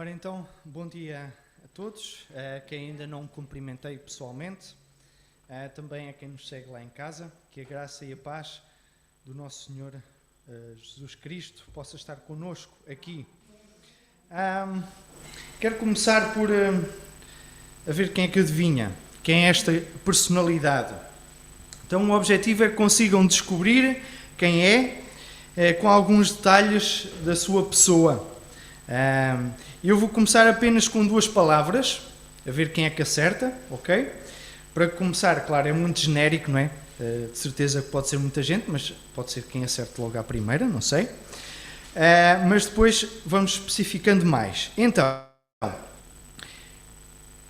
Ora então, bom dia a todos, quem ainda não cumprimentei pessoalmente, também a quem nos segue lá em casa, que a graça e a paz do nosso Senhor Jesus Cristo possa estar connosco aqui. Quero começar por a ver quem é que adivinha, quem é esta personalidade. Então o objetivo é que consigam descobrir quem é com alguns detalhes da sua pessoa. Eu vou começar apenas com duas palavras, a ver quem é que acerta, ok? Para começar, claro, é muito genérico, não é? De certeza que pode ser muita gente, mas pode ser quem acerte logo à primeira, não sei. Mas depois vamos especificando mais. Então,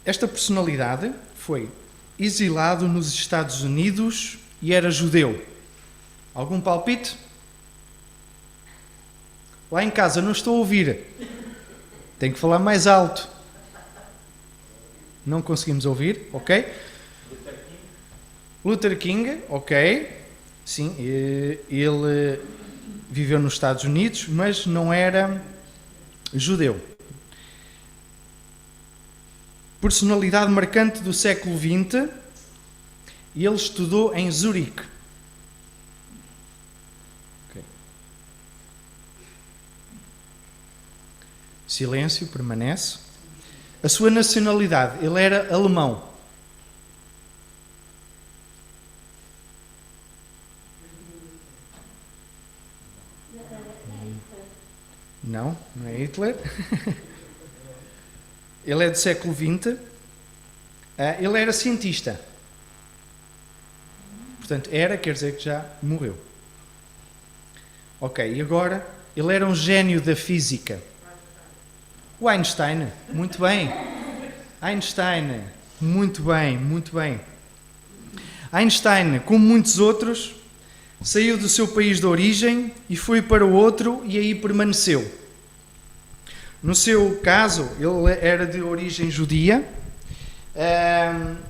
esta personalidade foi exilado nos Estados Unidos e era judeu. Algum palpite? Lá em casa não estou a ouvir. Tem que falar mais alto. Não conseguimos ouvir, ok? Luther King, ok. Sim, ele viveu nos Estados Unidos, mas não era judeu. Personalidade marcante do século XX, e ele estudou em Zurique. Okay. Silêncio, permanece. A sua nacionalidade, ele era alemão. Não, não é Hitler. Ele é do século XX. Ele era cientista. Portanto, quer dizer que já morreu. Ok, e agora? Ele era um gênio da física. O Einstein, muito bem. Einstein, muito bem, muito bem. Einstein, como muitos outros, saiu do seu país de origem e foi para o outro e aí permaneceu. No seu caso, ele era de origem judia,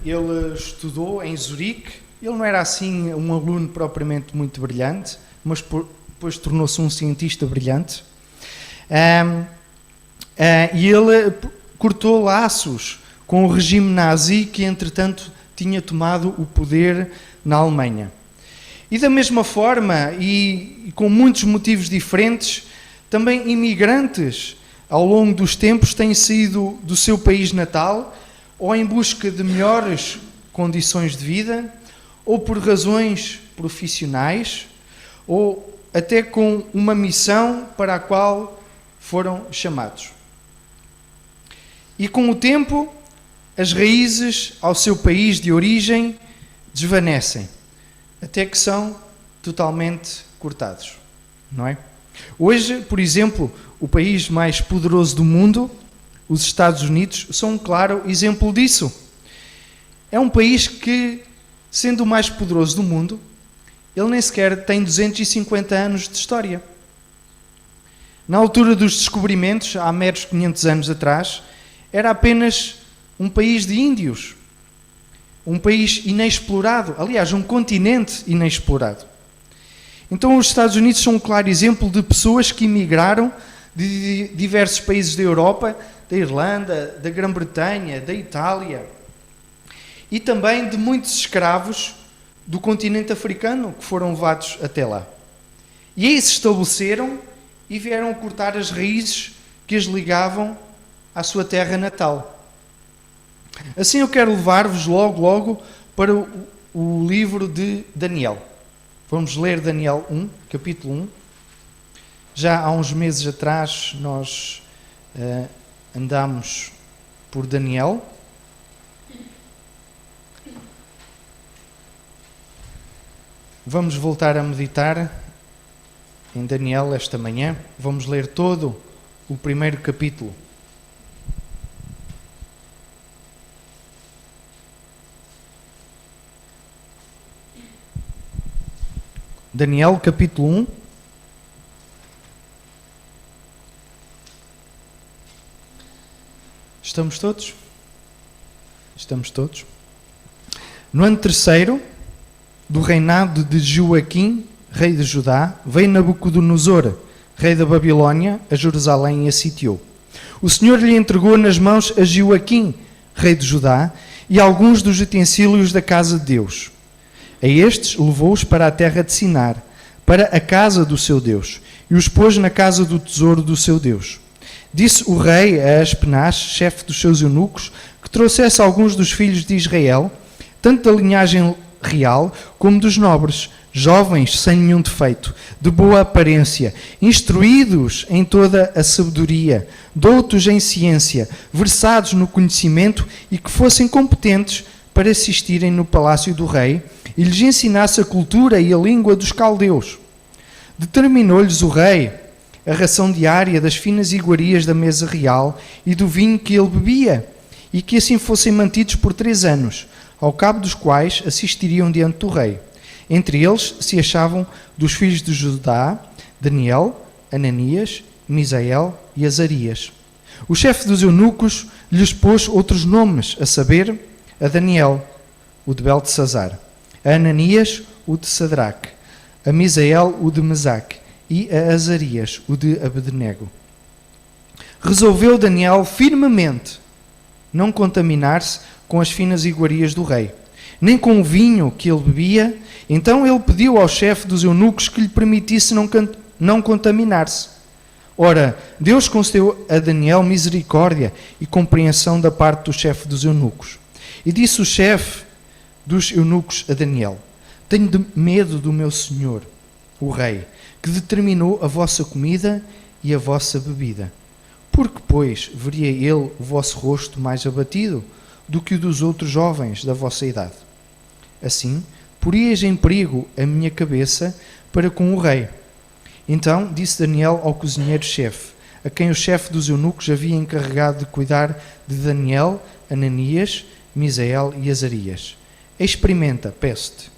ele estudou em Zurique, ele não era assim um aluno propriamente muito brilhante, mas depois tornou-se um cientista brilhante. E ele cortou laços com o regime nazi que, entretanto, tinha tomado o poder na Alemanha. E da mesma forma, e com muitos motivos diferentes, também imigrantes, ao longo dos tempos, têm saído do seu país natal, ou em busca de melhores condições de vida, ou por razões profissionais, ou até com uma missão para a qual foram chamados. E com o tempo, as raízes ao seu país de origem desvanecem, até que são totalmente cortados, não é? Hoje, por exemplo, o país mais poderoso do mundo, os Estados Unidos, são um claro exemplo disso. É um país que, sendo o mais poderoso do mundo, ele nem sequer tem 250 anos de história. Na altura dos descobrimentos, há meros 500 anos atrás, era apenas um país de índios. Um país inexplorado, aliás, um continente inexplorado. Então os Estados Unidos são um claro exemplo de pessoas que emigraram de diversos países da Europa, da Irlanda, da Grã-Bretanha, da Itália, e também de muitos escravos do continente africano que foram levados até lá. E aí se estabeleceram e vieram cortar as raízes que as ligavam à sua terra natal. Assim eu quero levar-vos logo para o livro de Daniel. Vamos ler Daniel 1, capítulo 1. Já há uns meses atrás nós andámos por Daniel. Vamos voltar a meditar em Daniel esta manhã. Vamos ler todo o primeiro capítulo. Daniel, capítulo 1. Estamos todos? Estamos todos. No ano terceiro do reinado de Joaquim, rei de Judá, veio Nabucodonosor, rei da Babilónia, a Jerusalém e a sitiou. O Senhor lhe entregou nas mãos a Joaquim, rei de Judá, e alguns dos utensílios da casa de Deus. A estes levou-os para a terra de Sinar, para a casa do seu Deus, e os pôs na casa do tesouro do seu Deus. Disse o rei a Aspenaz, chefe dos seus eunucos, que trouxesse alguns dos filhos de Israel, tanto da linhagem real como dos nobres, jovens sem nenhum defeito, de boa aparência, instruídos em toda a sabedoria, doutos em ciência, versados no conhecimento e que fossem competentes para assistirem no palácio do rei e lhes ensinasse a cultura e a língua dos caldeus. Determinou-lhes o rei a ração diária das finas iguarias da mesa real e do vinho que ele bebia, e que assim fossem mantidos por 3 anos, ao cabo dos quais assistiriam diante do rei. Entre eles se achavam dos filhos de Judá, Daniel, Ananias, Misael e Azarias. O chefe dos eunucos lhes pôs outros nomes, a saber, a Daniel, o de Beltesazar, a Ananias, o de Sadraque, a Misael, o de Mesaque, e a Azarias, o de Abednego. Resolveu Daniel firmemente não contaminar-se com as finas iguarias do rei, nem com o vinho que ele bebia. Então ele pediu ao chefe dos eunucos que lhe permitisse não contaminar-se. Ora, Deus concedeu a Daniel misericórdia e compreensão da parte do chefe dos eunucos. E disse o chefe dos eunucos a Daniel: tenho medo do meu senhor, o rei, que determinou a vossa comida e a vossa bebida. Porque, pois, veria ele o vosso rosto mais abatido do que o dos outros jovens da vossa idade? Assim, porias em perigo a minha cabeça para com o rei. Então disse Daniel ao cozinheiro-chefe, a quem o chefe dos eunucos havia encarregado de cuidar de Daniel, Ananias, Misael e Azarias: experimenta, peço-te,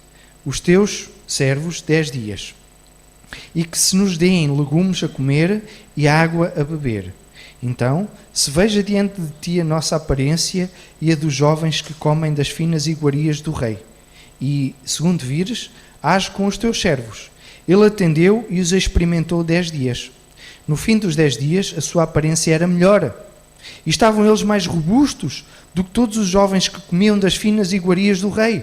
os teus servos 10 dias, e que se nos deem legumes a comer e água a beber. Então, se veja diante de ti a nossa aparência e a dos jovens que comem das finas iguarias do rei. E, segundo vires, age com os teus servos. Ele atendeu e os experimentou 10 dias. No fim dos 10 dias, a sua aparência era melhor. E estavam eles mais robustos do que todos os jovens que comiam das finas iguarias do rei.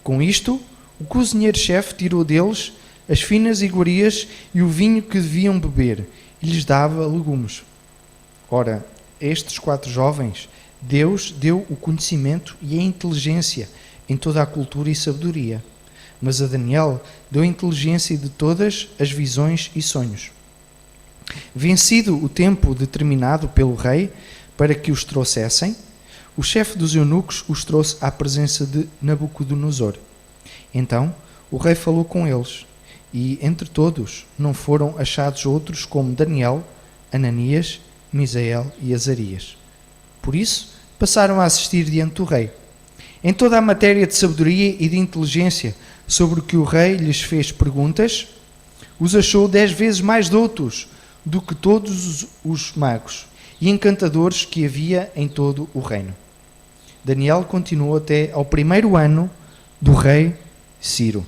Com isto, o cozinheiro-chefe tirou deles as finas iguarias e o vinho que deviam beber, e lhes dava legumes. Ora, a estes 4 jovens, Deus deu o conhecimento e a inteligência em toda a cultura e sabedoria. Mas a Daniel deu a inteligência de todas as visões e sonhos. Vencido o tempo determinado pelo rei para que os trouxessem, o chefe dos eunucos os trouxe à presença de Nabucodonosor. Então o rei falou com eles, e entre todos não foram achados outros como Daniel, Ananias, Misael e Azarias. Por isso passaram a assistir diante do rei. Em toda a matéria de sabedoria e de inteligência sobre o que o rei lhes fez perguntas, os achou 10 vezes mais doutos do que todos os magos e encantadores que havia em todo o reino. Daniel continuou até ao 1º ano do rei Ciro.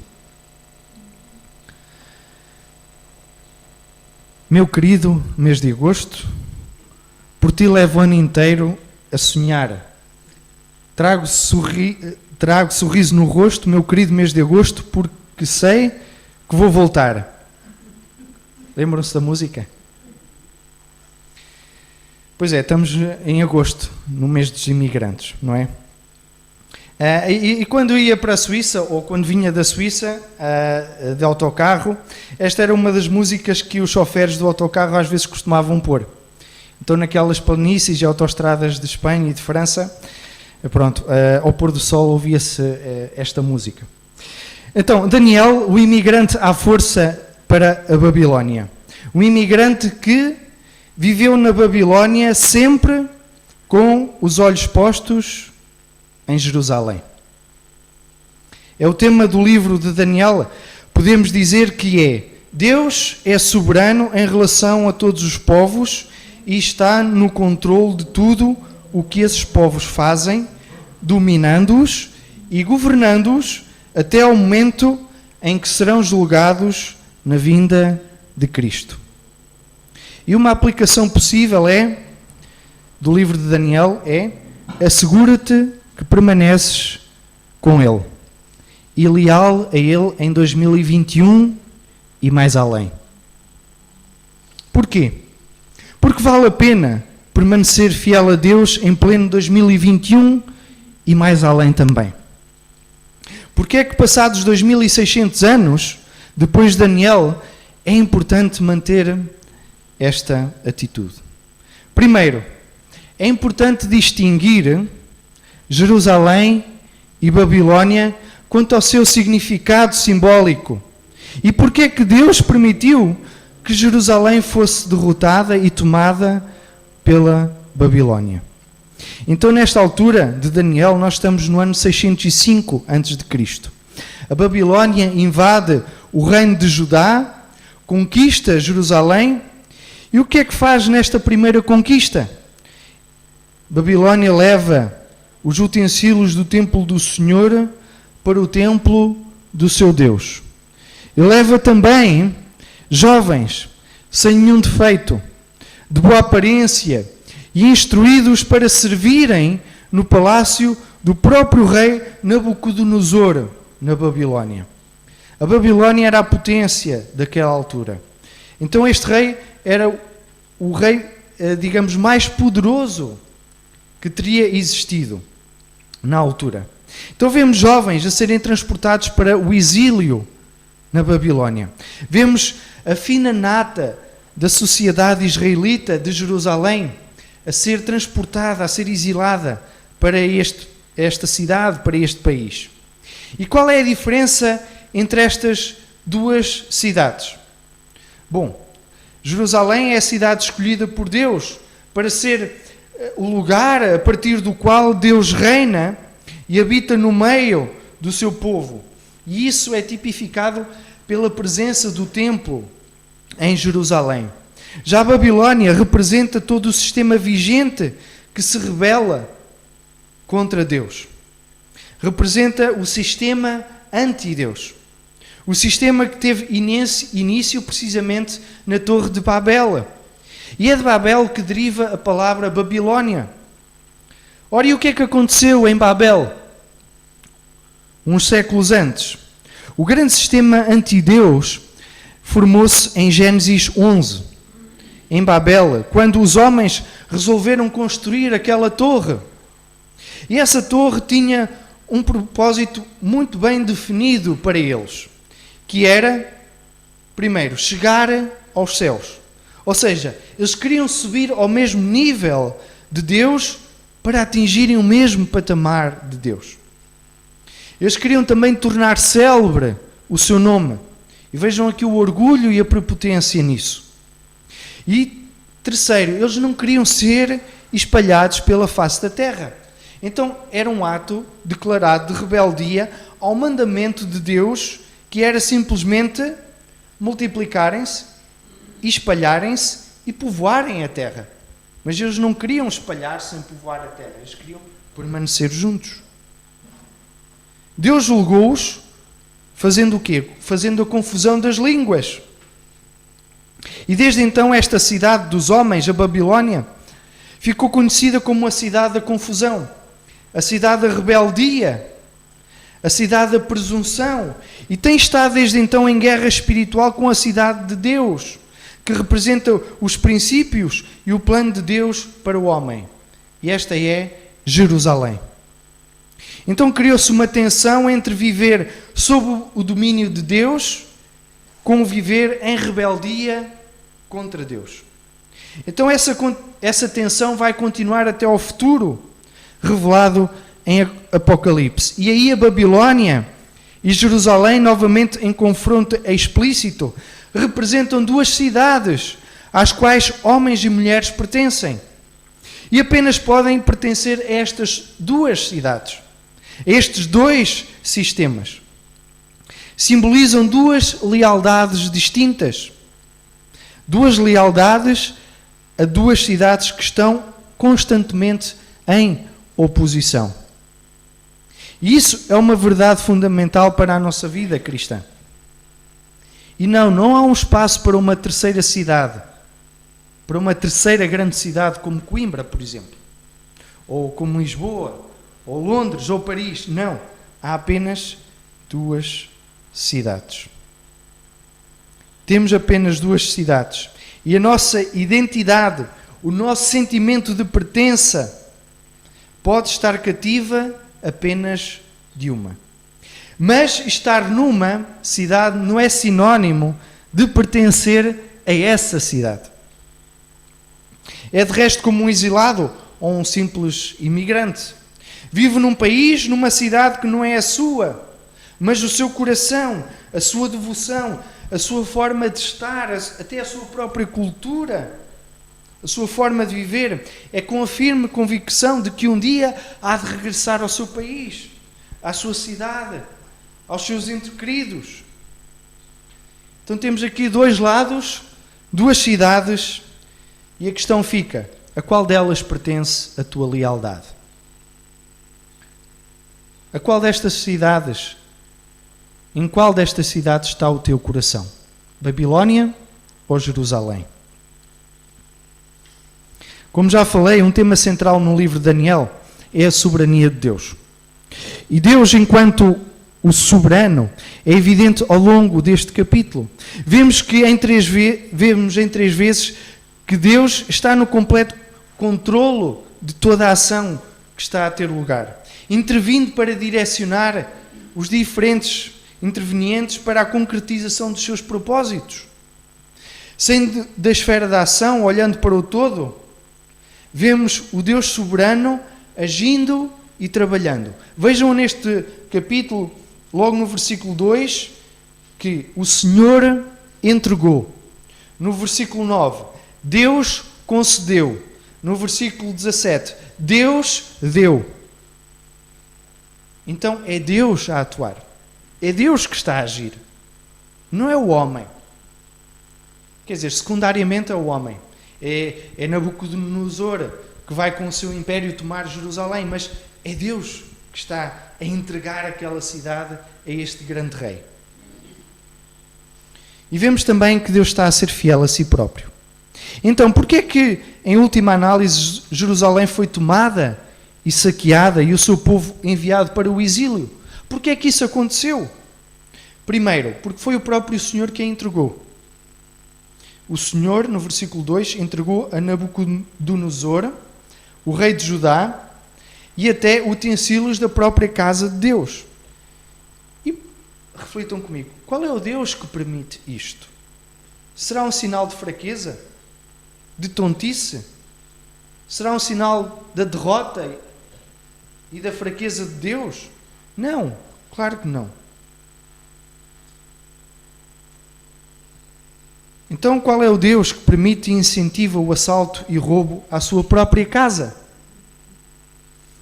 Meu querido mês de agosto, por ti levo o ano inteiro a sonhar. Trago sorriso no rosto, meu querido mês de agosto, porque sei que vou voltar. Lembram-se da música? Pois é, estamos em agosto, no mês dos imigrantes, não é? E quando ia para a Suíça, ou quando vinha da Suíça, de autocarro, esta era uma das músicas que os choferes do autocarro às vezes costumavam pôr. Então, naquelas planícies e autoestradas de Espanha e de França, pronto, ao pôr do sol ouvia-se esta música. Então, Daniel, o imigrante à força para a Babilónia. Um imigrante que viveu na Babilónia sempre com os olhos postos em Jerusalém. É o tema do livro de Daniel. Podemos dizer que é: Deus é soberano em relação a todos os povos e está no controle de tudo o que esses povos fazem, dominando-os e governando-os até ao momento em que serão julgados na vinda de Cristo. E uma aplicação possível do livro de Daniel assegura-te que permaneces com Ele e leal a Ele em 2021 e mais além. Porquê? Porque vale a pena permanecer fiel a Deus em pleno 2021 e mais além também. Porque é que passados 2600 anos, depois de Daniel, é importante manter esta atitude? Primeiro, é importante distinguir Jerusalém e Babilónia quanto ao seu significado simbólico. E porque é que Deus permitiu que Jerusalém fosse derrotada e tomada pela Babilónia? Então, nesta altura de Daniel, nós estamos no ano 605 a.C. A Babilónia invade o reino de Judá, conquista Jerusalém, e o que é que faz nesta primeira conquista? Babilónia leva os utensílios do templo do Senhor para o templo do seu Deus. E leva também jovens, sem nenhum defeito, de boa aparência, e instruídos para servirem no palácio do próprio rei Nabucodonosor, na Babilónia. A Babilónia era a potência daquela altura. Então este rei era o rei, digamos, mais poderoso que teria existido na altura. Então vemos jovens a serem transportados para o exílio na Babilónia. Vemos a fina nata da sociedade israelita de Jerusalém a ser transportada, a ser exilada para esta cidade, para este país. E qual é a diferença entre estas duas cidades? Bom, Jerusalém é a cidade escolhida por Deus para ser o lugar a partir do qual Deus reina e habita no meio do seu povo. E isso é tipificado pela presença do templo em Jerusalém. Já a Babilónia representa todo o sistema vigente que se rebela contra Deus. Representa o sistema anti-Deus. O sistema que teve início precisamente na Torre de Babel. E é de Babel que deriva a palavra Babilónia. Ora, e o que é que aconteceu em Babel? Uns séculos antes. O grande sistema anti-Deus formou-se em Gênesis 11, em Babel, quando os homens resolveram construir aquela torre. E essa torre tinha um propósito muito bem definido para eles, que era, primeiro, chegar aos céus. Ou seja, eles queriam subir ao mesmo nível de Deus para atingirem o mesmo patamar de Deus. Eles queriam também tornar célebre o seu nome. E vejam aqui o orgulho e a prepotência nisso. E terceiro, eles não queriam ser espalhados pela face da terra. Então era um ato declarado de rebeldia ao mandamento de Deus, que era simplesmente multiplicarem-se, espalharem-se e povoarem a terra. Mas eles não queriam espalhar-se em povoar a terra, eles queriam permanecer juntos. Deus julgou-os fazendo o quê? Fazendo a confusão das línguas. E desde então esta cidade dos homens, a Babilónia, ficou conhecida como a cidade da confusão, a cidade da rebeldia, a cidade da presunção, e tem estado desde então em guerra espiritual com a cidade de Deus, que representa os princípios e o plano de Deus para o homem. E esta é Jerusalém. Então criou-se uma tensão entre viver sob o domínio de Deus com viver em rebeldia contra Deus. Então essa tensão vai continuar até ao futuro, revelado em Apocalipse. E aí a Babilónia e Jerusalém, novamente em confronto explícito, representam duas cidades às quais homens e mulheres pertencem. E apenas podem pertencer a estas duas cidades. Estes dois sistemas simbolizam duas lealdades distintas. Duas lealdades a duas cidades que estão constantemente em oposição. E isso é uma verdade fundamental para a nossa vida cristã. E não há um espaço para uma terceira cidade. para uma terceira grande cidade como Coimbra, por exemplo, ou como Lisboa, ou Londres, ou Paris. Não, há apenas 2 cidades. Temos apenas 2 cidades. E a nossa identidade, o nosso sentimento de pertença, pode estar cativa apenas de uma. Mas estar numa cidade não é sinónimo de pertencer a essa cidade. É de resto como um exilado ou um simples imigrante. Vive num país, numa cidade que não é a sua, mas o seu coração, a sua devoção, a sua forma de estar, até a sua própria cultura, a sua forma de viver, é com a firme convicção de que um dia há de regressar ao seu país, à sua cidade, aos seus entes queridos. Então temos aqui 2 lados, 2 cidades, e a questão fica: a qual delas pertence a tua lealdade? A qual destas cidades, em qual destas cidades está o teu coração? Babilónia ou Jerusalém? Como já falei, um tema central no livro de Daniel é a soberania de Deus. E Deus, enquanto o soberano, é evidente ao longo deste capítulo. Vemos em 3 vezes que Deus está no completo controlo de toda a ação que está a ter lugar, intervindo para direcionar os diferentes intervenientes para a concretização dos seus propósitos. Saindo da esfera da ação, olhando para o todo, vemos o Deus soberano agindo e trabalhando. Vejam neste capítulo, logo no versículo 2, que o Senhor entregou. No versículo 9, Deus concedeu. No versículo 17, Deus deu. Então é Deus a atuar. É Deus que está a agir. Não é o homem. Quer dizer, secundariamente é o homem. É Nabucodonosor que vai com o seu império tomar Jerusalém, mas é Deus que está a entregar aquela cidade a este grande rei. E vemos também que Deus está a ser fiel a si próprio. Então, porquê é que, em última análise, Jerusalém foi tomada e saqueada e o seu povo enviado para o exílio? Porquê é que isso aconteceu? Primeiro, porque foi o próprio Senhor que a entregou. O Senhor, no versículo 2, entregou a Nabucodonosor, o rei de Judá, e até utensílios da própria casa de Deus. E reflitam comigo, qual é o Deus que permite isto? Será um sinal de fraqueza? De tontice? Será um sinal da derrota e da fraqueza de Deus? Não, claro que não. Então, qual é o Deus que permite e incentiva o assalto e roubo à sua própria casa?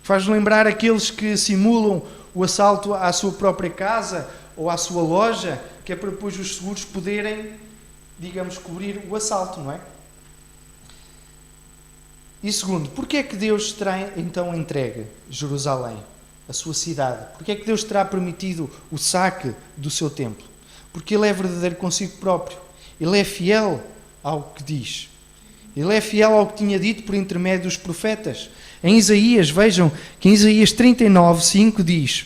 Faz lembrar aqueles que simulam o assalto à sua própria casa ou à sua loja, que é para depois os seguros poderem, digamos, cobrir o assalto, não é? E segundo, porquê é que Deus terá então entregue Jerusalém, a sua cidade? Porquê é que Deus terá permitido o saque do seu templo? Porque Ele é verdadeiro consigo próprio. Ele é fiel ao que diz. Ele é fiel ao que tinha dito por intermédio dos profetas. Em Isaías, vejam que em Isaías 39, 5 diz: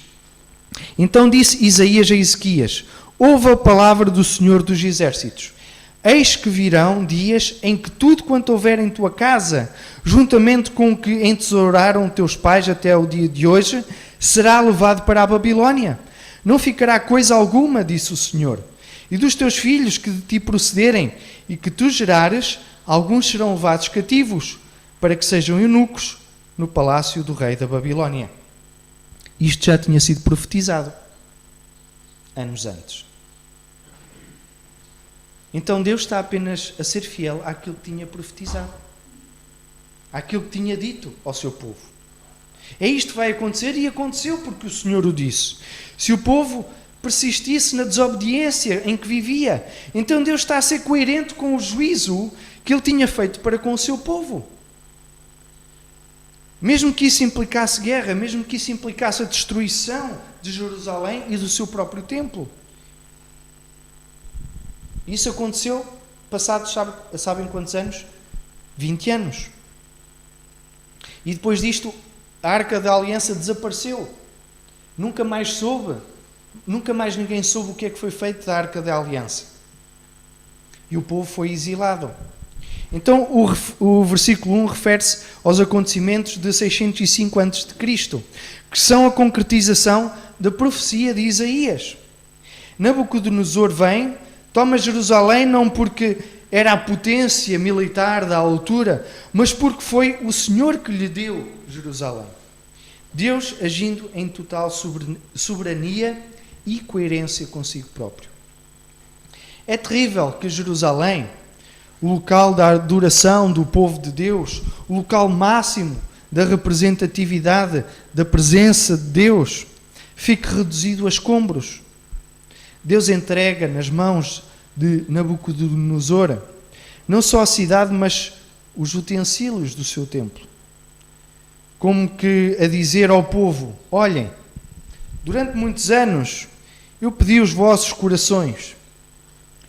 Então disse Isaías a Ezequias: Ouve a palavra do Senhor dos Exércitos. Eis que virão dias em que tudo quanto houver em tua casa, juntamente com o que entesouraram teus pais até o dia de hoje, será levado para a Babilónia. Não ficará coisa alguma, disse o Senhor. E dos teus filhos que de ti procederem e que tu gerares, alguns serão levados cativos, para que sejam eunucos no palácio do rei da Babilónia. Isto já tinha sido profetizado anos antes. Então Deus está apenas a ser fiel àquilo que tinha profetizado, àquilo que tinha dito ao seu povo. É isto que vai acontecer, e aconteceu porque o Senhor o disse. Se o povo persistisse na desobediência em que vivia, então Deus está a ser coerente com o juízo que Ele tinha feito para com o seu povo. Mesmo que isso implicasse guerra, mesmo que isso implicasse a destruição de Jerusalém e do seu próprio templo. Isso aconteceu, passados, sabem quantos anos? 20 anos. E depois disto, a Arca da Aliança desapareceu. Nunca mais ninguém soube o que é que foi feito da Arca da Aliança. E o povo foi exilado. Então o versículo 1 refere-se aos acontecimentos de 605 a.C., que são a concretização da profecia de Isaías. Nabucodonosor vem, toma Jerusalém não porque era a potência militar da altura, mas porque foi o Senhor que lhe deu Jerusalém. Deus agindo em total soberania e coerência consigo próprio. É terrível que Jerusalém, o local da adoração do povo de Deus, o local máximo da representatividade da presença de Deus, fique reduzido a escombros. Deus entrega nas mãos de Nabucodonosor não só a cidade, mas os utensílios do seu templo. Como que a dizer ao povo: olhem, durante muitos anos eu pedi os vossos corações.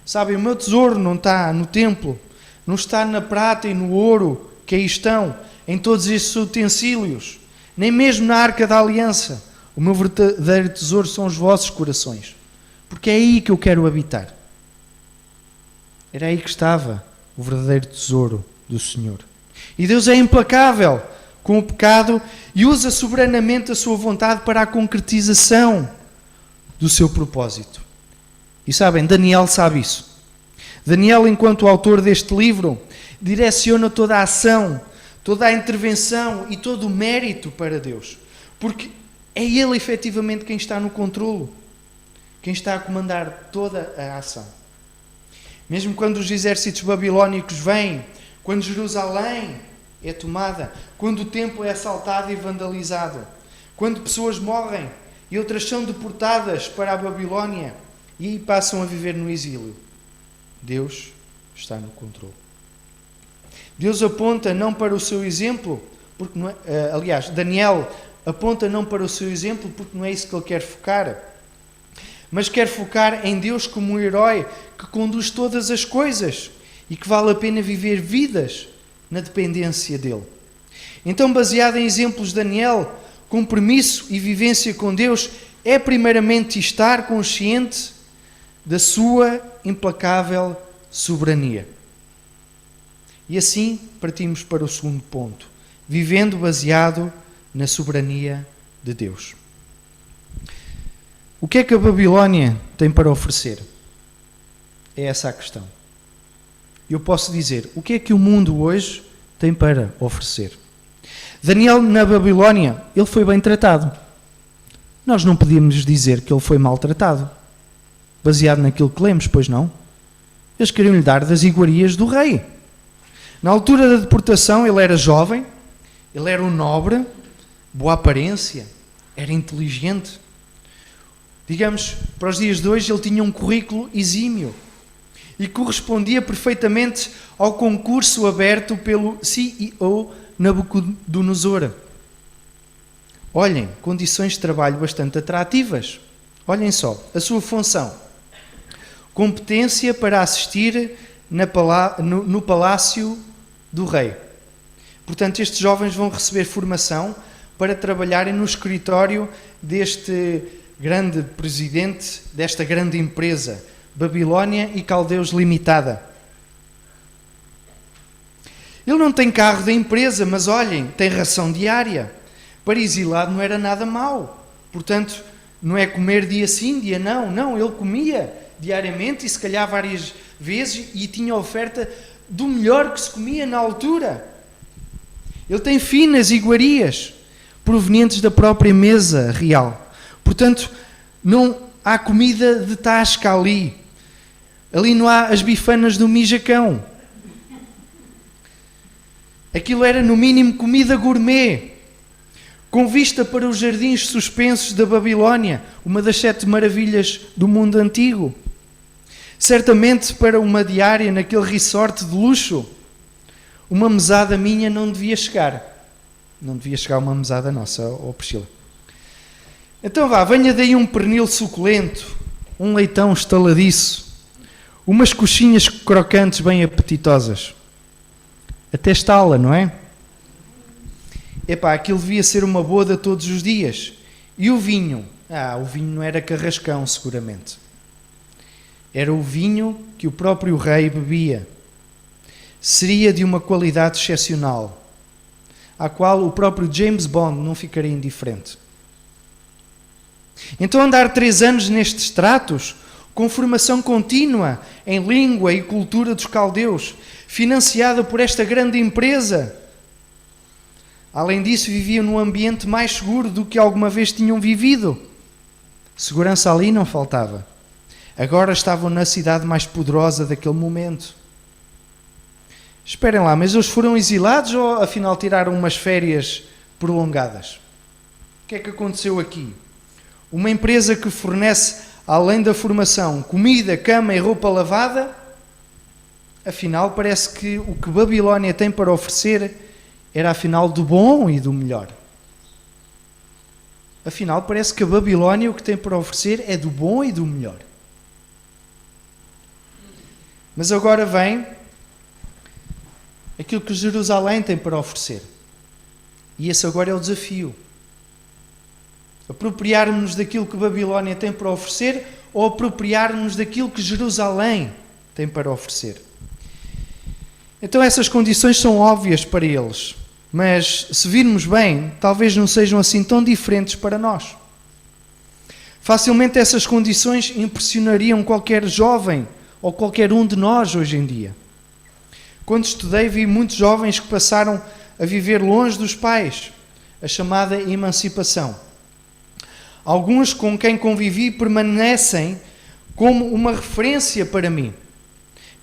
Sabem, o meu tesouro não está no templo, não está na prata e no ouro que aí estão, em todos estes utensílios, nem mesmo na Arca da Aliança. O meu verdadeiro tesouro são os vossos corações, porque é aí que eu quero habitar. Era aí que estava o verdadeiro tesouro do Senhor. E Deus é implacável com o pecado e usa soberanamente a sua vontade para a concretização do seu propósito. E sabem, Daniel sabe isso. Daniel, enquanto autor deste livro, direciona toda a ação, toda a intervenção e todo o mérito para Deus. Porque é Ele efetivamente quem está no controlo, quem está a comandar toda a ação. Mesmo quando os exércitos babilónicos vêm, quando Jerusalém é tomada, quando o templo é assaltado e vandalizado, quando pessoas morrem e outras são deportadas para a Babilónia e passam a viver no exílio, Deus está no controle. Deus aponta não para o seu exemplo, porque não é, aliás, Daniel aponta não para o seu exemplo porque não é isso que ele quer focar, mas quer focar em Deus como um herói que conduz todas as coisas e que vale a pena viver vidas na dependência dele. Então, baseado em exemplos de Daniel, compromisso e vivência com Deus é primeiramente estar consciente da sua implacável soberania. E assim partimos para o segundo ponto, vivendo baseado na soberania de Deus. O que é que a Babilónia tem para oferecer? É essa a questão. Eu posso dizer, o que é que o mundo hoje tem para oferecer? Daniel, na Babilónia, ele foi bem tratado. Nós não podíamos dizer que ele foi maltratado, baseado naquilo que lemos, pois não? Eles queriam lhe dar das iguarias do rei. Na altura da deportação, ele era jovem, ele era um nobre, boa aparência, era inteligente. Digamos, para os dias de hoje, ele tinha um currículo exímio e correspondia perfeitamente ao concurso aberto pelo CEO Nabucodonosor. Olhem, condições de trabalho bastante atrativas. Olhem só, a sua função. Competência para assistir no palácio do rei. Portanto, estes jovens vão receber formação para trabalharem no escritório deste grande presidente, desta grande empresa, Babilónia e Caldeus Limitada. Ele não tem carro da empresa, mas olhem, tem ração diária. Para exilado não era nada mau. Portanto, não é comer dia sim, dia não. Não, ele comia diariamente e se calhar várias vezes e tinha oferta do melhor que se comia na altura. Ele tem finas iguarias provenientes da própria mesa real. Portanto, não há comida de tasca ali. Ali não há as bifanas do mijacão. Aquilo era, no mínimo, comida gourmet, com vista para os jardins suspensos da Babilónia, uma das 7 maravilhas do mundo antigo. Certamente para uma diária naquele resort de luxo, uma mesada minha não devia chegar. Não devia chegar uma mesada nossa, Priscila. Então vá, venha daí um pernil suculento, um leitão estaladiço, umas coxinhas crocantes bem apetitosas. a testá-la, não é? Aquilo devia ser uma boda todos os dias. E o vinho? O vinho não era carrascão, seguramente. Era o vinho que o próprio rei bebia. Seria de uma qualidade excepcional, à qual o próprio James Bond não ficaria indiferente. Então andar 3 anos nestes tratos, com formação contínua em língua e cultura dos caldeus, financiada por esta grande empresa. Além disso, viviam num ambiente mais seguro do que alguma vez tinham vivido. Segurança ali não faltava. Agora estavam na cidade mais poderosa daquele momento. Esperem lá, mas eles foram exilados ou afinal tiraram umas férias prolongadas? O que é que aconteceu aqui? Uma empresa que fornece, além da formação, comida, cama e roupa lavada, afinal parece que o que Babilónia tem para oferecer era afinal do bom e do melhor. Afinal parece que a Babilónia o que tem para oferecer é do bom e do melhor. Mas agora vem aquilo que Jerusalém tem para oferecer. E esse agora é o desafio. Apropriarmos-nos daquilo que Babilónia tem para oferecer ou apropriarmos-nos daquilo que Jerusalém tem para oferecer. Então essas condições são óbvias para eles, mas se virmos bem, talvez não sejam assim tão diferentes para nós. Facilmente essas condições impressionariam qualquer jovem ou qualquer um de nós hoje em dia. Quando estudei, vi muitos jovens que passaram a viver longe dos pais, a chamada emancipação. Alguns com quem convivi permanecem como uma referência para mim,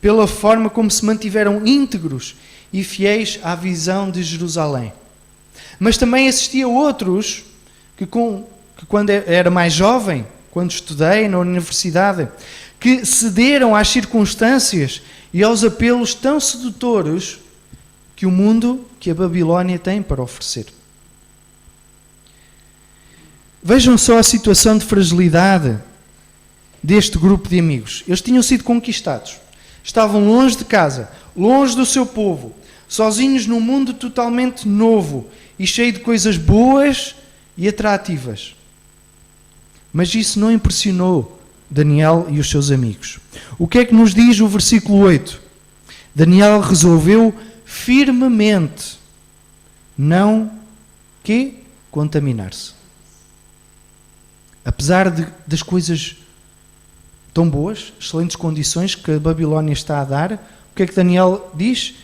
pela forma como se mantiveram íntegros e fiéis à visão de Jerusalém. Mas também assisti a outros que quando era mais jovem, quando estudei na universidade, que cederam às circunstâncias e aos apelos tão sedutores que o mundo, que a Babilónia tem para oferecer. Vejam só a situação de fragilidade deste grupo de amigos. Eles tinham sido conquistados. Estavam longe de casa, longe do seu povo, sozinhos num mundo totalmente novo e cheio de coisas boas e atrativas. Mas isso não impressionou Daniel e os seus amigos. O que é que nos diz o versículo 8? Daniel resolveu firmemente não contaminar-se. Apesar das coisas tão boas, excelentes condições que a Babilónia está a dar, o que é que Daniel diz?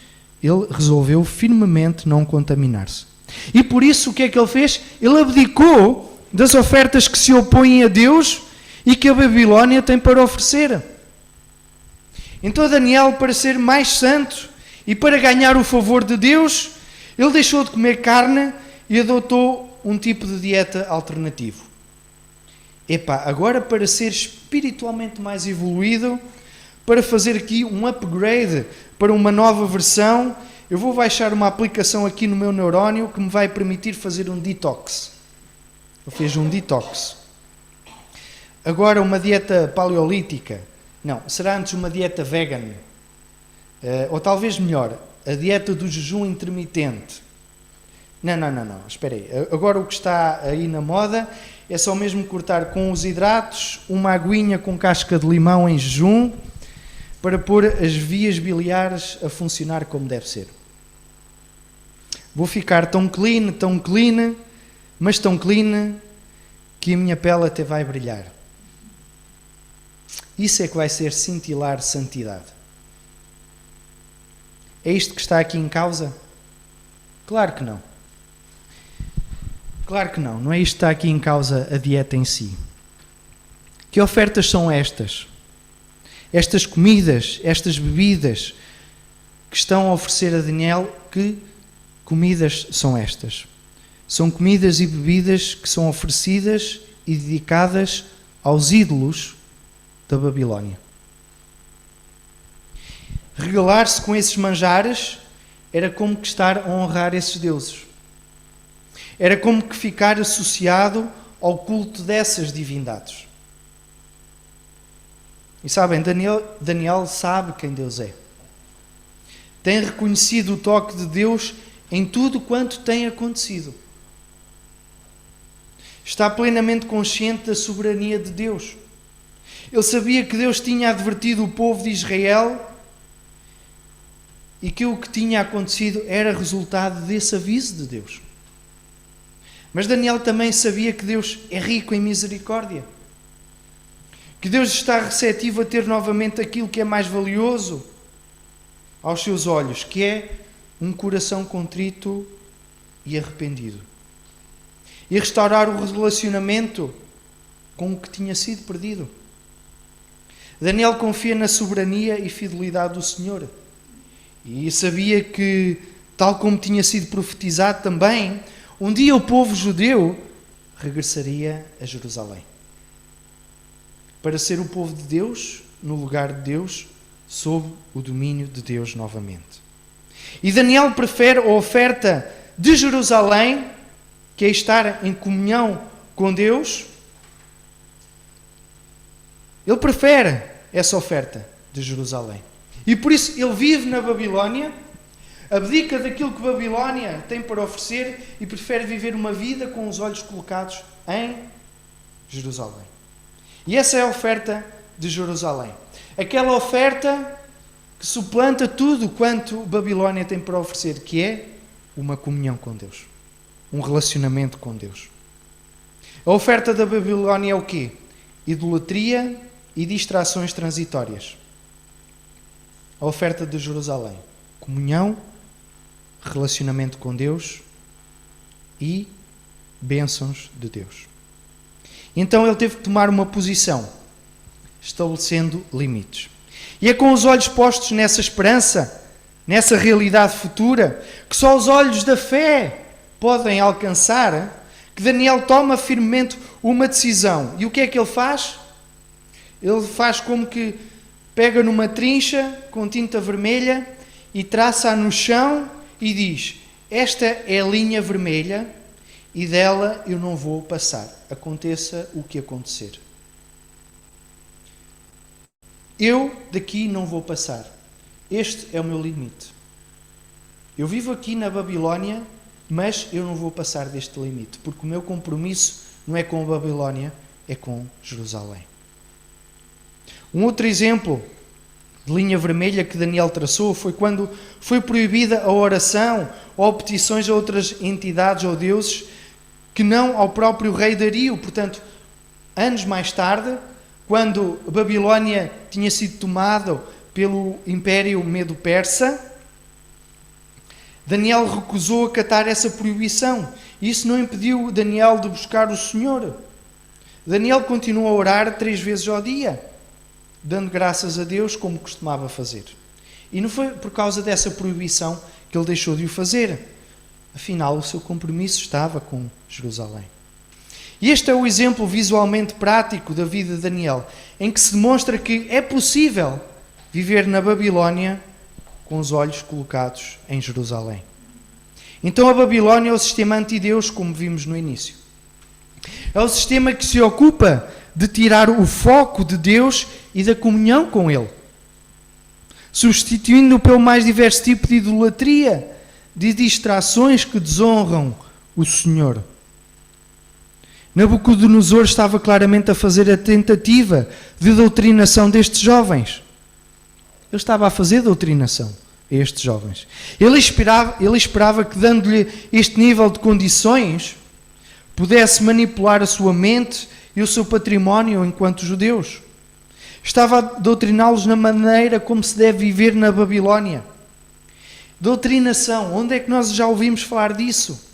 Ele resolveu firmemente não contaminar-se. E por isso o que é que ele fez? Ele abdicou das ofertas que se opõem a Deus e que a Babilónia tem para oferecer. Então Daniel, para ser mais santo e para ganhar o favor de Deus, ele deixou de comer carne e adotou um tipo de dieta alternativo. Agora para ser espiritualmente mais evoluído, para fazer aqui um upgrade para uma nova versão, eu vou baixar uma aplicação aqui no meu neurónio que me vai permitir fazer um detox. Eu fiz um detox. Agora uma dieta paleolítica. Não, será antes uma dieta vegan. Ou talvez melhor, a dieta do jejum intermitente. Não, espera aí. Agora o que está aí na moda é só mesmo cortar com os hidratos, uma aguinha com casca de limão em jejum, para pôr as vias biliares a funcionar como deve ser. Vou ficar tão clean, mas tão clean que a minha pele até vai brilhar. Isso é que vai ser cintilar santidade. É isto que está aqui em causa? Claro que não. Claro que não. Não é isto que está aqui em causa a dieta em si. Que ofertas são estas? Estas comidas, estas bebidas que estão a oferecer a Daniel, que comidas são estas? São comidas e bebidas que são oferecidas e dedicadas aos ídolos da Babilónia. Regalar-se com esses manjares era como que estar a honrar esses deuses. Era como que ficar associado ao culto dessas divindades. E sabem, Daniel sabe quem Deus é. tem reconhecido o toque de Deus em tudo quanto tem acontecido. Está plenamente consciente da soberania de Deus. Ele sabia que Deus tinha advertido o povo de Israel e que o que tinha acontecido era resultado desse aviso de Deus. Mas Daniel também sabia que Deus é rico em misericórdia. Que Deus está receptivo a ter novamente aquilo que é mais valioso aos seus olhos, que é um coração contrito e arrependido. E restaurar o relacionamento com o que tinha sido perdido. Daniel confia na soberania e fidelidade do Senhor. E sabia que, tal como tinha sido profetizado também, um dia o povo judeu regressaria a Jerusalém. Para ser o povo de Deus, no lugar de Deus, sob o domínio de Deus novamente. E Daniel prefere a oferta de Jerusalém, que é estar em comunhão com Deus. Ele prefere essa oferta de Jerusalém. E por isso ele vive na Babilónia, abdica daquilo que Babilónia tem para oferecer e prefere viver uma vida com os olhos colocados em Jerusalém. E essa é a oferta de Jerusalém. Aquela oferta que suplanta tudo quanto Babilónia tem para oferecer, que é uma comunhão com Deus. Um relacionamento com Deus. A oferta da Babilónia é o quê? Idolatria e distrações transitórias. A oferta de Jerusalém. Comunhão, relacionamento com Deus e bênçãos de Deus. Então ele teve que tomar uma posição, estabelecendo limites. E é com os olhos postos nessa esperança, nessa realidade futura, que só os olhos da fé podem alcançar, que Daniel toma firmemente uma decisão. E o que é que ele faz? Ele faz como que pega numa trincha com tinta vermelha e traça-a no chão e diz: esta é a linha vermelha e dela eu não vou passar, aconteça o que acontecer. Eu daqui não vou passar. Este é o meu limite. Eu vivo aqui na Babilónia, mas eu não vou passar deste limite, porque o meu compromisso não é com a Babilónia, é com Jerusalém. Um outro exemplo de linha vermelha que Daniel traçou foi quando foi proibida a oração ou petições a outras entidades ou deuses que não ao próprio rei Dario. Portanto, anos mais tarde, quando a Babilónia tinha sido tomada pelo Império Medo-Persa, Daniel recusou acatar essa proibição. Isso não impediu Daniel de buscar o Senhor. Daniel continuou a orar 3 vezes ao dia, dando graças a Deus como costumava fazer. E não foi por causa dessa proibição que ele deixou de o fazer. Afinal, o seu compromisso estava com Jerusalém. E este é o exemplo visualmente prático da vida de Daniel, em que se demonstra que é possível viver na Babilónia com os olhos colocados em Jerusalém. Então a Babilónia é o sistema anti-Deus, como vimos no início. É o sistema que se ocupa de tirar o foco de Deus e da comunhão com Ele, substituindo-o pelo mais diverso tipo de idolatria, de distrações que desonram o Senhor. Nabucodonosor estava claramente a fazer a tentativa de doutrinação destes jovens. Ele estava a fazer doutrinação a estes jovens. Ele esperava que, dando-lhe este nível de condições, pudesse manipular a sua mente e o seu património enquanto judeus. Estava a doutriná-los na maneira como se deve viver na Babilónia. Doutrinação. Onde é que nós já ouvimos falar disso?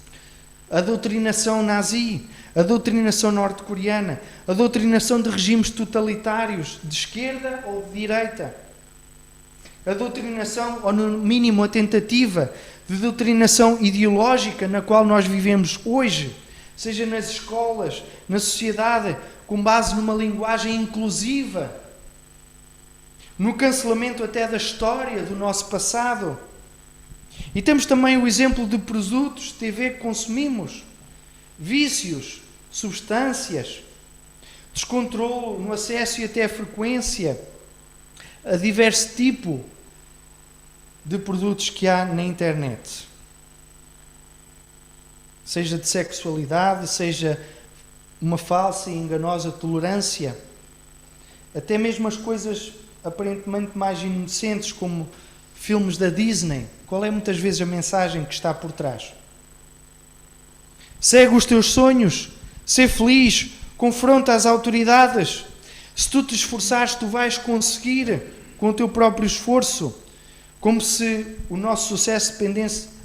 A doutrinação nazi, a doutrinação norte-coreana, a doutrinação de regimes totalitários, de esquerda ou de direita. A doutrinação, ou no mínimo a tentativa de doutrinação ideológica na qual nós vivemos hoje, seja nas escolas, na sociedade, com base numa linguagem inclusiva, no cancelamento até da história do nosso passado. E temos também o exemplo de produtos de TV que consumimos, vícios, substâncias, descontrole no acesso e até a frequência a diverso tipo de produtos que há na internet. Seja de sexualidade, seja uma falsa e enganosa tolerância, até mesmo as coisas aparentemente mais inocentes, como filmes da Disney. Qual é muitas vezes a mensagem que está por trás? Segue os teus sonhos, ser feliz, confronta as autoridades. Se tu te esforçares, tu vais conseguir com o teu próprio esforço, como se o nosso sucesso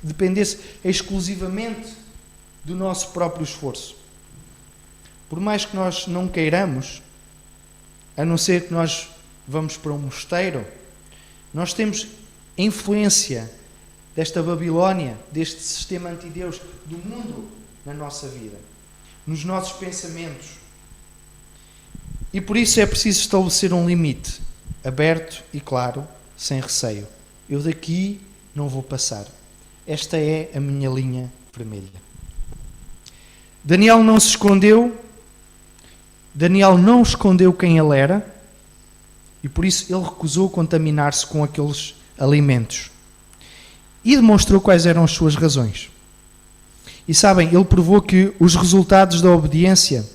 dependesse exclusivamente do nosso próprio esforço. Por mais que nós não queiramos, a não ser que nós vamos para um mosteiro, nós temos influência desta Babilónia, deste sistema antideus, do mundo na nossa vida, nos nossos pensamentos. E por isso é preciso estabelecer um limite, aberto e claro, sem receio. Eu daqui não vou passar. Esta é a minha linha vermelha. Daniel não escondeu quem ele era, e por isso ele recusou contaminar-se com aqueles alimentos. E demonstrou quais eram as suas razões. E sabem, ele provou que os resultados da obediência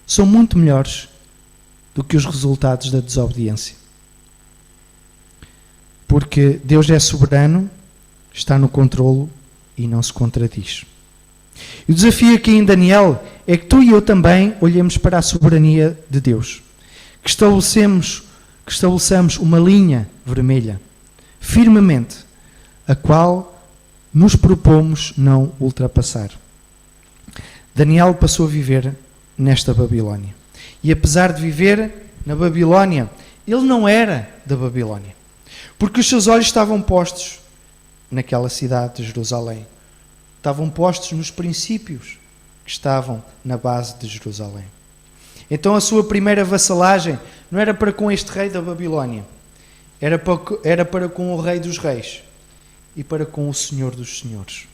são muito melhores do que os resultados da desobediência. Porque Deus é soberano, está no controlo e não se contradiz. E o desafio aqui em Daniel é que tu e eu também olhemos para a soberania de Deus. Que estabeleçamos uma linha vermelha, firmemente, a qual nos propomos não ultrapassar. Daniel passou a viver nesta Babilónia. E apesar de viver na Babilónia, ele não era da Babilónia. Porque os seus olhos estavam postos naquela cidade de Jerusalém. Estavam postos nos princípios que estavam na base de Jerusalém. Então a sua primeira vassalagem não era para com este rei da Babilónia. Era para com o rei dos reis e para com o Senhor dos senhores.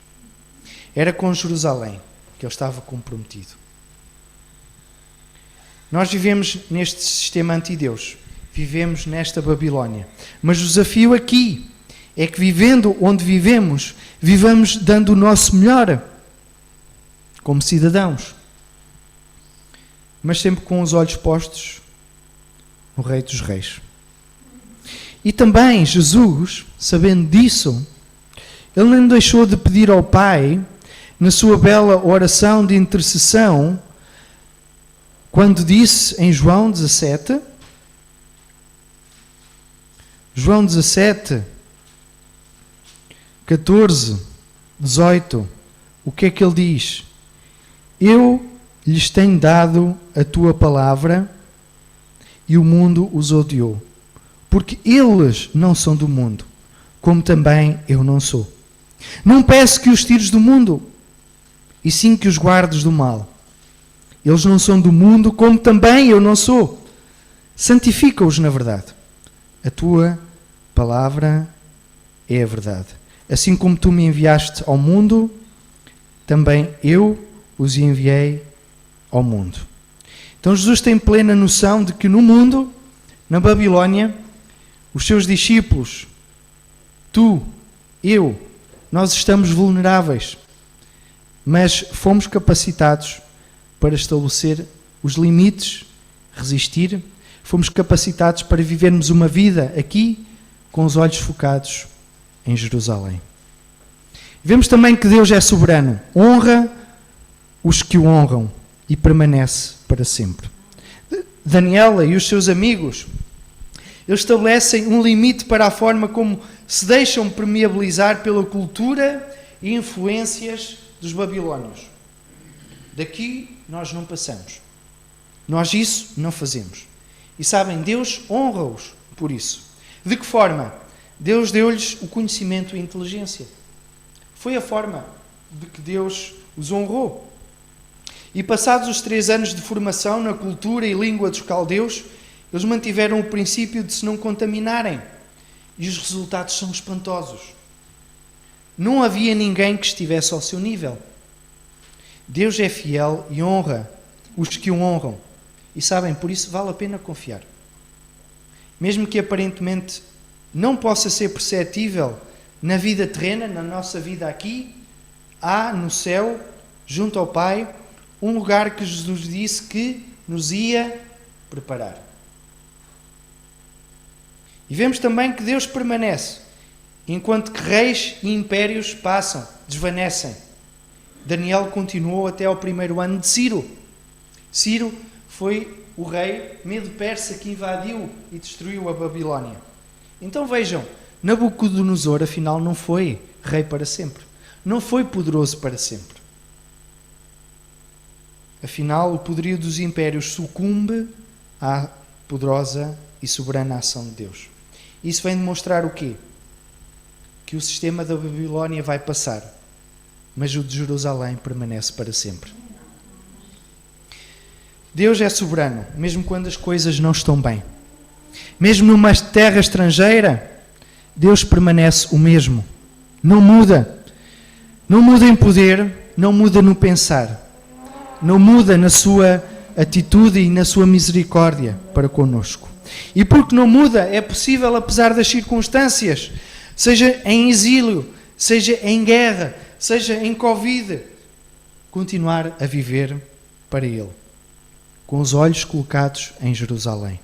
Era com Jerusalém que ele estava comprometido. Nós vivemos neste sistema antideus. Vivemos nesta Babilónia. Mas o desafio aqui é que, vivendo onde vivemos, vivamos dando o nosso melhor como cidadãos. Mas sempre com os olhos postos no Rei dos Reis. E também Jesus, sabendo disso, ele não deixou de pedir ao Pai, na sua bela oração de intercessão, quando disse em João 17, João 17, 14, 18, o que é que ele diz? Eu lhes tenho dado a tua palavra e o mundo os odiou, porque eles não são do mundo, como também eu não sou. Não peço que os tires do mundo, e sim que os guardes do mal. Eles não são do mundo, como também eu não sou. Santifica-os na verdade. A tua palavra é a verdade. Assim como tu me enviaste ao mundo, também eu os enviei ao mundo. Então Jesus tem plena noção de que no mundo, na Babilónia, os seus discípulos, tu, eu, nós estamos vulneráveis, mas fomos capacitados para estabelecer os limites, resistir, fomos capacitados para vivermos uma vida aqui com os olhos focados em Jerusalém. Vemos também que Deus é soberano, honra os que o honram e permanece para sempre. Daniela e os seus amigos, eles estabelecem um limite para a forma como se deixam permeabilizar pela cultura e influências dos babilónios. Daqui nós não passamos. Nós isso não fazemos. E sabem, Deus honra-os por isso. De que forma? Deus deu-lhes o conhecimento e a inteligência. Foi a forma de que Deus os honrou. E passados os 3 anos de formação na cultura e língua dos caldeus, eles mantiveram o princípio de se não contaminarem. E os resultados são espantosos. Não havia ninguém que estivesse ao seu nível. Deus é fiel e honra os que o honram. E sabem, por isso vale a pena confiar. Mesmo que aparentemente não possa ser perceptível na vida terrena, na nossa vida aqui, há no céu, junto ao Pai, um lugar que Jesus disse que nos ia preparar. E vemos também que Deus permanece, enquanto que reis e impérios passam, desvanecem. Daniel continuou até ao 1º ano de Ciro. Ciro foi o rei medo-persa que invadiu e destruiu a Babilónia. Então vejam, Nabucodonosor afinal não foi rei para sempre. Não foi poderoso para sempre. Afinal, o poderio dos impérios sucumbe à poderosa e soberana ação de Deus. Isso vem demonstrar o quê? Que o sistema da Babilónia vai passar, mas o de Jerusalém permanece para sempre. Deus é soberano, mesmo quando as coisas não estão bem. Mesmo numa terra estrangeira, Deus permanece o mesmo. Não muda. Não muda em poder, não muda no pensar. Não muda na sua atitude e na sua misericórdia para conosco. E porque não muda, é possível, apesar das circunstâncias, seja em exílio, seja em guerra, seja em Covid, continuar a viver para Ele, com os olhos colocados em Jerusalém.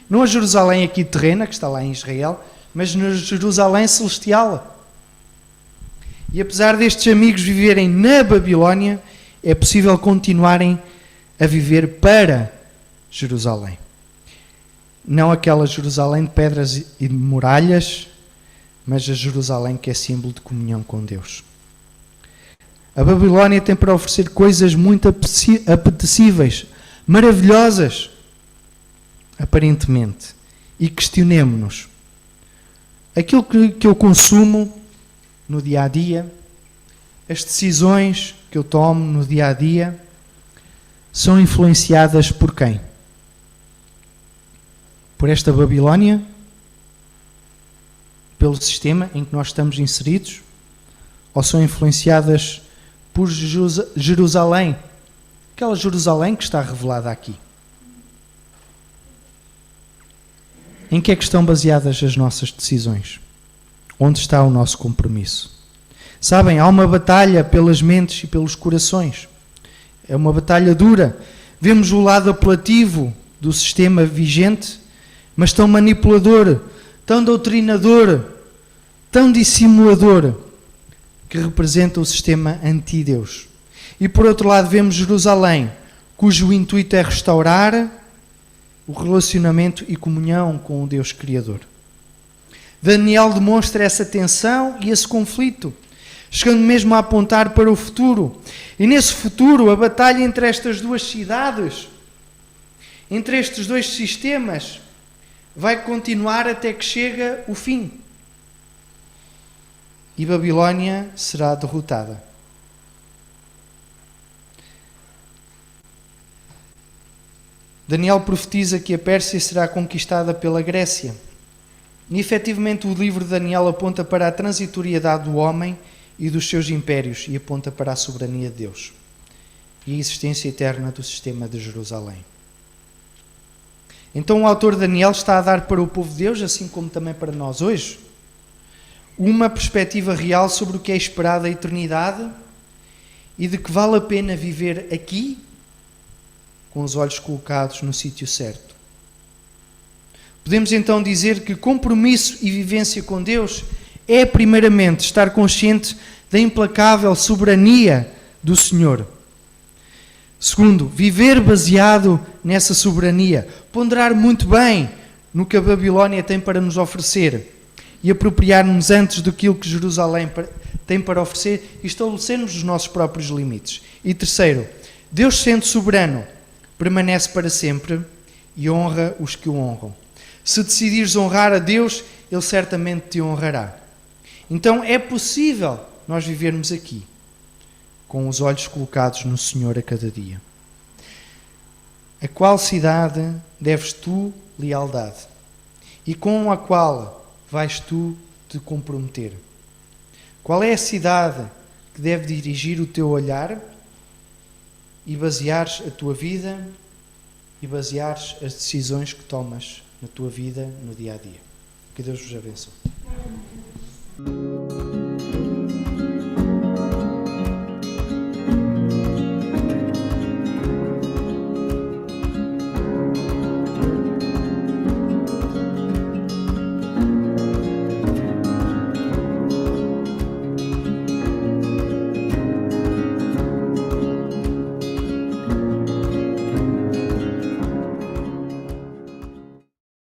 Não a Jerusalém aqui terrena, que está lá em Israel, mas na Jerusalém celestial. E apesar destes amigos viverem na Babilónia, é possível continuarem a viver para Jerusalém. Não aquela Jerusalém de pedras e de muralhas, mas a Jerusalém que é símbolo de comunhão com Deus. A Babilónia tem para oferecer coisas muito apetecíveis, maravilhosas, aparentemente. E questionemo-nos. Aquilo que eu consumo no dia-a-dia, as decisões que eu tomo no dia-a-dia, são influenciadas por quem? Por esta Babilónia? Pelo sistema em que nós estamos inseridos? Ou são influenciadas por Jerusalém? Aquela Jerusalém que está revelada aqui. Em que é que estão baseadas as nossas decisões? Onde está o nosso compromisso? Sabem, há uma batalha pelas mentes e pelos corações. É uma batalha dura. Vemos o lado apelativo do sistema vigente, mas tão manipulador, tão doutrinador, tão dissimulador, que representa o sistema anti-Deus. E por outro lado vemos Jerusalém, cujo intuito é restaurar o relacionamento e comunhão com o Deus Criador. Daniel demonstra essa tensão e esse conflito, chegando mesmo a apontar para o futuro. E nesse futuro, a batalha entre estas duas cidades, entre estes dois sistemas, vai continuar até que chega o fim. E Babilónia será derrotada. Daniel profetiza que a Pérsia será conquistada pela Grécia. E efetivamente o livro de Daniel aponta para a transitoriedade do homem e dos seus impérios e aponta para a soberania de Deus e a existência eterna do sistema de Jerusalém. Então o autor Daniel está a dar para o povo de Deus, assim como também para nós hoje, uma perspectiva real sobre o que é esperado a eternidade e de que vale a pena viver aqui com os olhos colocados no sítio certo. Podemos então dizer que compromisso e vivência com Deus é primeiramente estar consciente da implacável soberania do Senhor. Segundo, viver baseado nessa soberania, ponderar muito bem no que a Babilónia tem para nos oferecer e apropriar-nos antes daquilo que Jerusalém tem para oferecer e estabelecermos os nossos próprios limites. E terceiro, Deus sendo soberano, permanece para sempre e honra os que o honram. Se decidires honrar a Deus, Ele certamente te honrará. Então é possível nós vivermos aqui, com os olhos colocados no Senhor a cada dia. A qual cidade deves tu lealdade? E com a qual vais tu te comprometer? Qual é a cidade que deve dirigir o teu olhar e baseares a tua vida e baseares as decisões que tomas na tua vida no dia a dia? Que Deus vos abençoe.